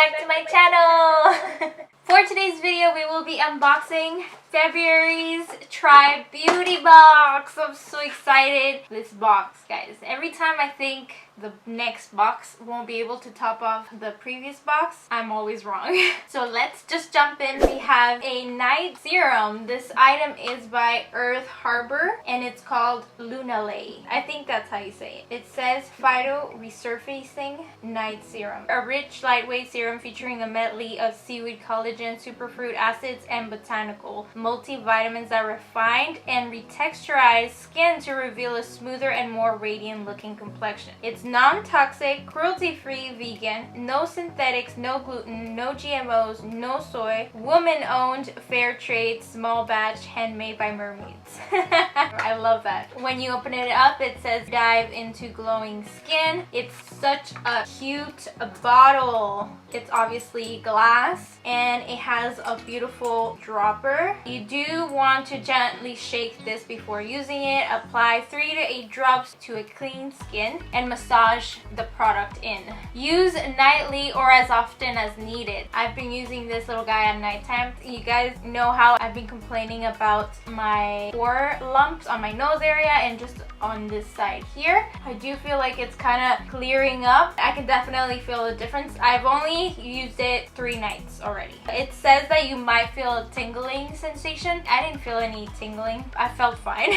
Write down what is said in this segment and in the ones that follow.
back to my channel! For today's video, we will be unboxing February's Try Beauty box. I'm so excited. This box, guys. Every time I think the next box won't be able to top off the previous box, I'm always wrong. So let's just jump in. We have a night serum. This item is by Earth Harbor and it's called Lunalay. I think that's how you say it. It says Photo-Resurfacing Night Serum. A rich, lightweight serum featuring a medley of seaweed collagen, superfruit acids, and botanical multivitamins that refined and retexturize skin to reveal a smoother and more radiant looking complexion. It's non-toxic, cruelty-free, vegan, no synthetics, no gluten, no GMOs, no soy, woman-owned, fair trade, small batch, handmade by mermaids. I love that. When you open it up, it says dive into glowing skin. It's such a cute bottle. It's obviously glass and it has a beautiful dropper. You do want to gently shake this before using it. Apply 3 to 8 drops to a clean skin and massage the product in. Use nightly or as often as needed. I've been using this little guy at nighttime. You guys know how I've been complaining about my pore lumps on my nose area and just on this side here. I do feel like it's kind of clearing up. I can definitely feel the difference. I've only used it 3 nights already. It says that you might feel a tingling sensation. I didn't feel any tingling. I felt fine.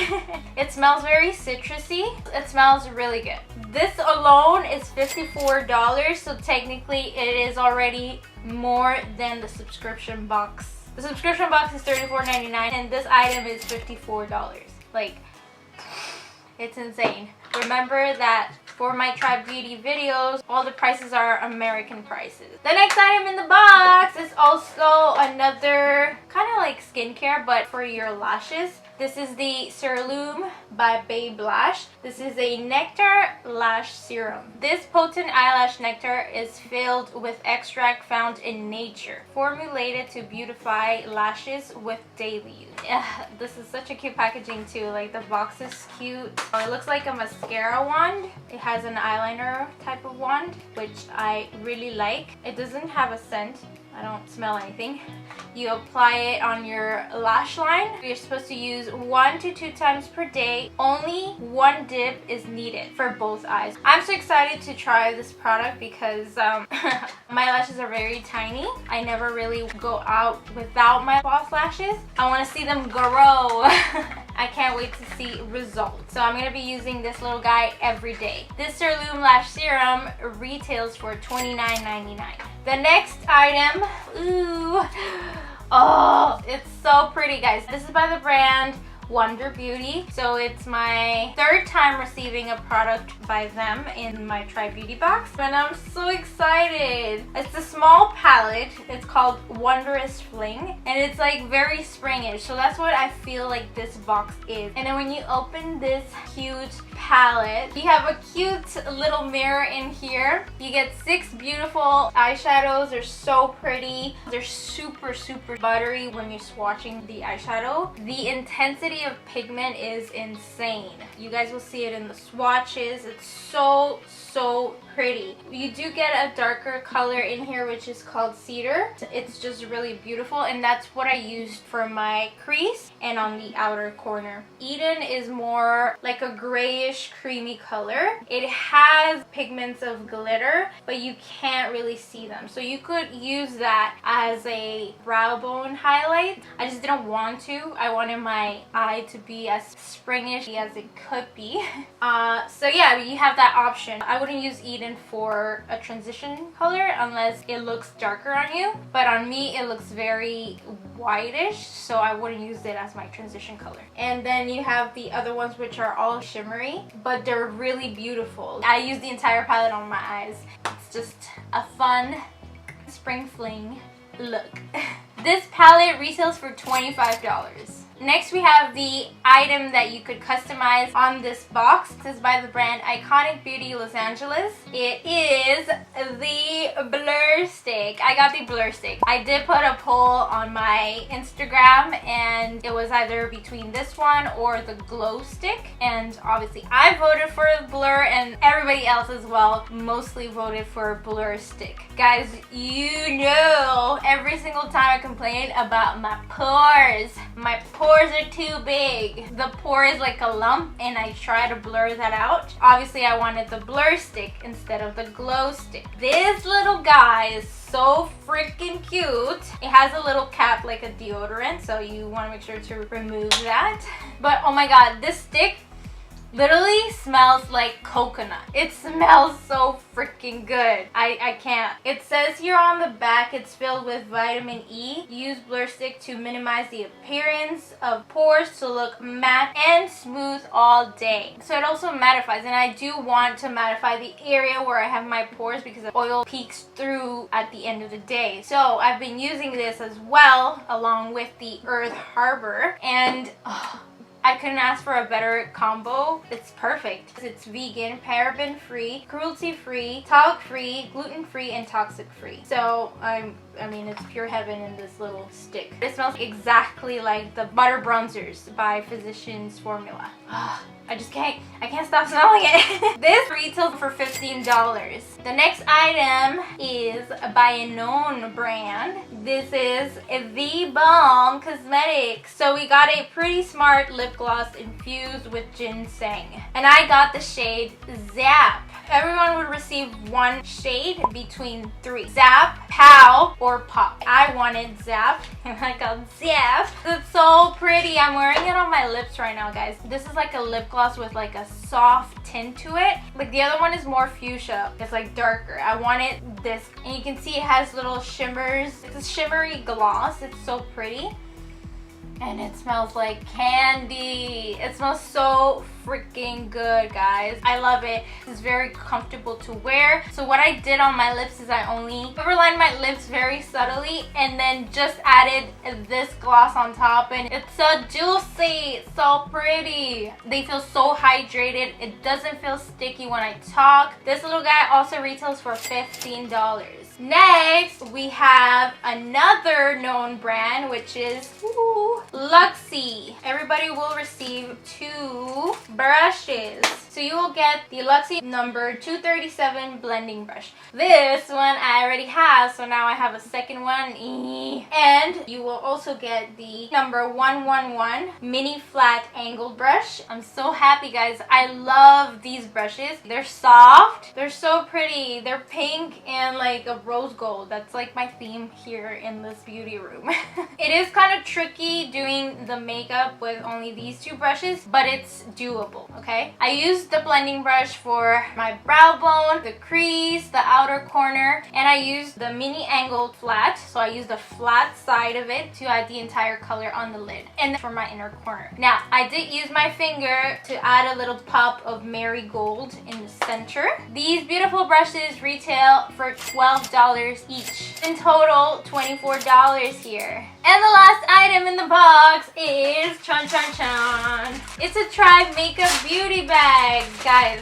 It smells very citrusy. It smells really good. This alone is $54, so technically it is already more than the subscription box. The subscription box is $34.99 and this item is $54. Like, it's insane. Remember that for my Try Beauty videos, all the prices are American prices. The next item in the box is also another kind of like skincare, but for your lashes. This is the Serloom by Babe Lash. This is a Nectar lash serum. This potent eyelash nectar is filled with extract found in nature, formulated to beautify lashes with daily use. This is such a cute packaging too. Like, the box is cute. It looks like a mascara wand. It has an eyeliner type of wand, which I really like. It doesn't have a scent. I don't smell anything. You apply it on your lash line. You're supposed to use 1 to 2 times per day. Only 1 dip is needed for both eyes. I'm so excited to try this product because my lashes are very tiny. I never really go out without my false lashes. I want to see them grow. I can't wait to see results. So I'm going to be using this little guy every day. This Serloom Lash Serum retails for $29.99. The next item, ooh, oh, it's so pretty, guys. This is by the brand Wonder Beauty. So it's my 3rd time receiving a product by them in my Try Beauty box, and I'm so excited. It's a small palette. It's called Wanderess Fling, and it's like very springish, so that's what I feel like this box is. And then when you open this cute palette, you have a cute little mirror in here. You get 6 beautiful eyeshadows. They're so pretty. They're super buttery when you're swatching the eyeshadow. The intensity of pigment is insane. You guys will see it in the swatches. It's so pretty. You do get a darker color in here, which is called Cedar. It's just really beautiful, and that's what I used for my crease and on the outer corner. Eden is more like a grayish creamy color. It has pigments of glitter, but you can't really see them, so you could use that as a brow bone highlight. I just didn't want to. I wanted my eye to be as springish as it could be. So yeah, you have that option. I wouldn't use Eden for a transition color unless it looks darker on you, but on me it looks very whitish, so I wouldn't use it as my transition color. And then you have the other ones, which are all shimmery, but they're really beautiful. I use the entire palette on my eyes. It's just a fun spring fling look. This palette retails for $25. Next, we have the item that you could customize on this box. This is by the brand Iconic Beauty Los Angeles. It is the blur stick. I got the blur stick. I did put a poll on my Instagram and it was either between this one or the glow stick. And obviously I voted for the blur and everybody else as well mostly voted for blur stick. Guys, you know every single time I complain about my pores. My pores are too big. The pore is like a lump and I try to blur that out. Obviously I wanted the blur stick instead of the glow stick. This little guy is so freaking cute. It has a little cap like a deodorant, so you want to make sure to remove that. But oh my god, this stick literally smells like coconut. It smells so freaking good. I can't. It says here on the back it's filled with vitamin E. Use blur stick to minimize the appearance of pores to look matte and smooth all day. So it also mattifies, and I do want to mattify the area where I have my pores because the oil peeks through at the end of the day. So I've been using this as well along with the Earth Harbor, and I couldn't ask for a better combo. It's perfect. It's vegan, paraben free, cruelty free, talc free, gluten free, and toxic free. So I mean, it's pure heaven in this little stick. It smells exactly like the butter bronzers by Physicians Formula. I can't stop smelling it. This retails for $15. The next item is by a known brand. This is the Balm Cosmetics. So we got a Pretty Smart lip gloss infused with ginseng. And I got the shade ZAAP. Everyone would receive one shade between 3. ZAAP, POW, or POP. I wanted ZAAP and I got ZAAP. It's so pretty. I'm wearing it on my lips right now, guys. This is like a lip gloss with like a soft tint to it. Like the other one is more fuchsia. It's like darker. I wanted this, and you can see it has little shimmers. It's a shimmery gloss. It's so pretty. And it smells like candy. It smells so freaking good, guys. I love it. It's very comfortable to wear. So what I did on my lips is I only overlined my lips very subtly and then just added this gloss on top, and it's so juicy, so pretty. They feel so hydrated. It doesn't feel sticky when I talk. This little guy also retails for $15. Next, we have another known brand, which is Luxie. Everybody will receive 2 brushes. So you will get the Luxie number 237 blending brush. This one I already have, so now I have a second one. And you will also get the number 111 mini flat angled brush. I'm so happy, guys. I love these brushes. They're soft. They're so pretty. They're pink and like a rose gold. That's like my theme here in this beauty room. It is kind of tricky doing the makeup with only these 2 brushes, but it's doable, okay? I used the blending brush for my brow bone, the crease, the outer corner, and I used the mini angled flat. So I used the flat side of it to add the entire color on the lid and for my inner corner. Now, I did use my finger to add a little pop of marigold in the center. These beautiful brushes retail for $12 each. In total, $24 here. And the last item in the box is Shan Shan. It's a Tribe Makeup Beauty Bag, guys.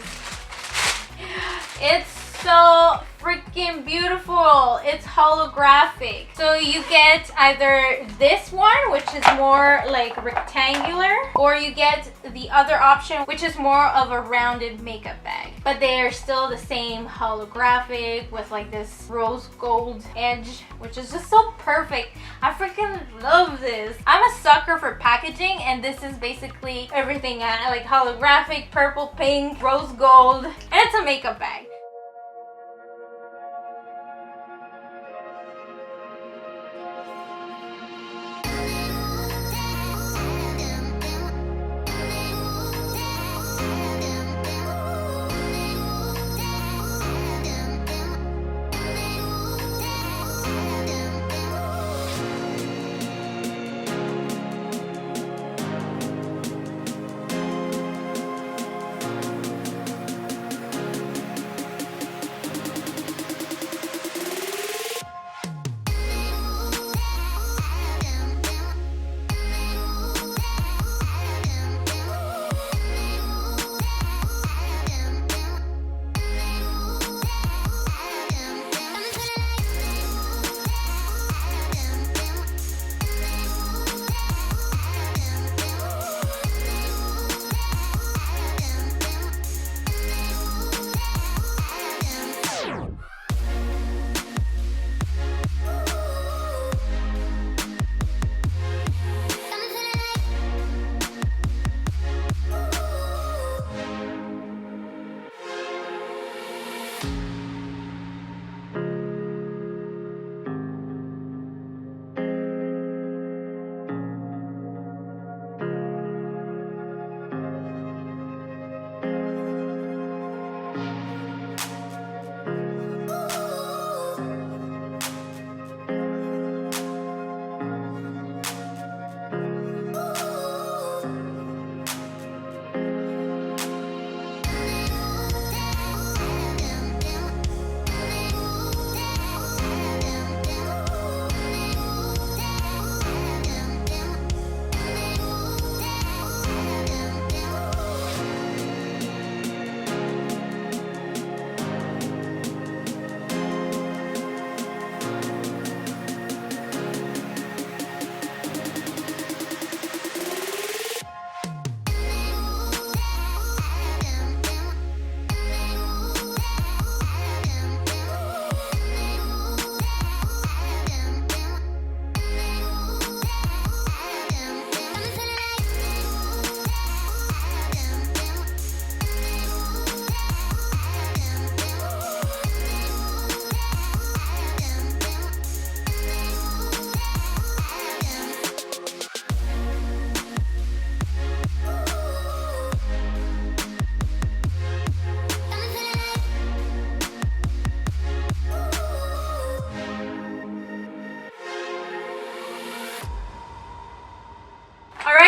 It's so freaking beautiful. It's holographic. So you get either this one, which is more like rectangular, or you get the other option, which is more of a rounded makeup bag. But they are still the same holographic with like this rose gold edge, which is just so perfect. I freaking love this. I'm a sucker for packaging, and this is basically everything. I like holographic, purple, pink, rose gold, and it's a makeup bag.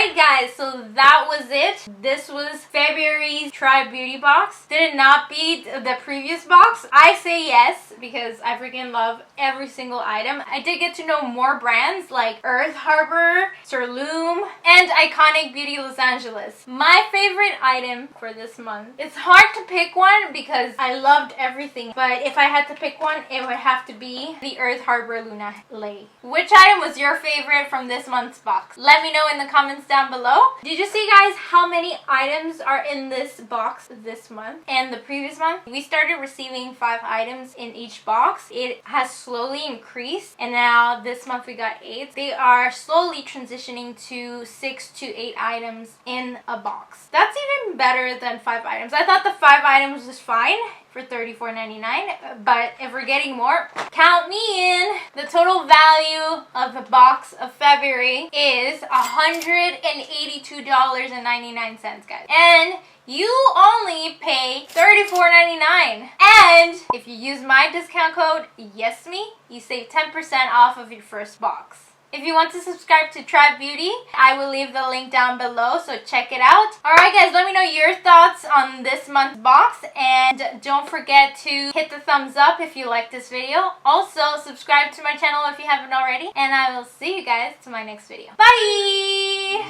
Alright guys, so that was it. This was February's Try Beauty box. Did it not beat the previous box? I say yes, because I freaking love every single item. I did get to know more brands like Earth Harbor, Serloom, and Iconic Beauty Los Angeles. My favorite item for this month. It's hard to pick one because I loved everything, but if I had to pick one, it would have to be the Earth Harbor Luna Lay. Which item was your favorite from this month's box? Let me know in the comments down below. Did you see guys how many items are in this box this month and the previous month? We started receiving 5 items in each box. It has slowly increased and now this month we got 8. They are slowly transitioning to 6 to 8 items in a box. That's even better than 5 items. I thought the 5 items was fine for $34.99, but if we're getting more, count me in. The total value of the box of February is $182.99, guys. And you only pay $34.99. And if you use my discount code YesMe, you save 10% off of your first box. If you want to subscribe to Try Beauty, I will leave the link down below, so check it out. Alright guys, let me know your thoughts on this month's box, and don't forget to hit the thumbs up if you like this video. Also, subscribe to my channel if you haven't already, and I will see you guys to my next video. Bye!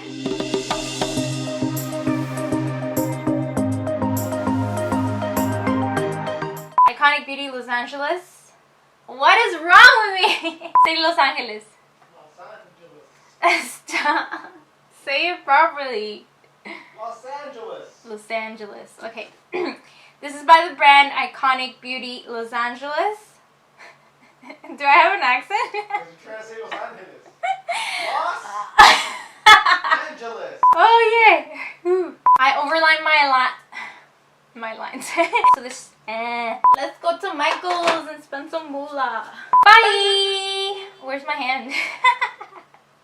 Iconic Beauty Los Angeles. What is wrong with me? Say Los Angeles. Stop. Say it properly. Los Angeles. Los Angeles. Okay. This is by the brand Iconic Beauty Los Angeles. Do I have an accent? You're trying to say Los Angeles. Los Angeles. Oh yeah. I overlined my lines. So this. Let's go to Michael's and spend some moolah. Bye. Where's my hand?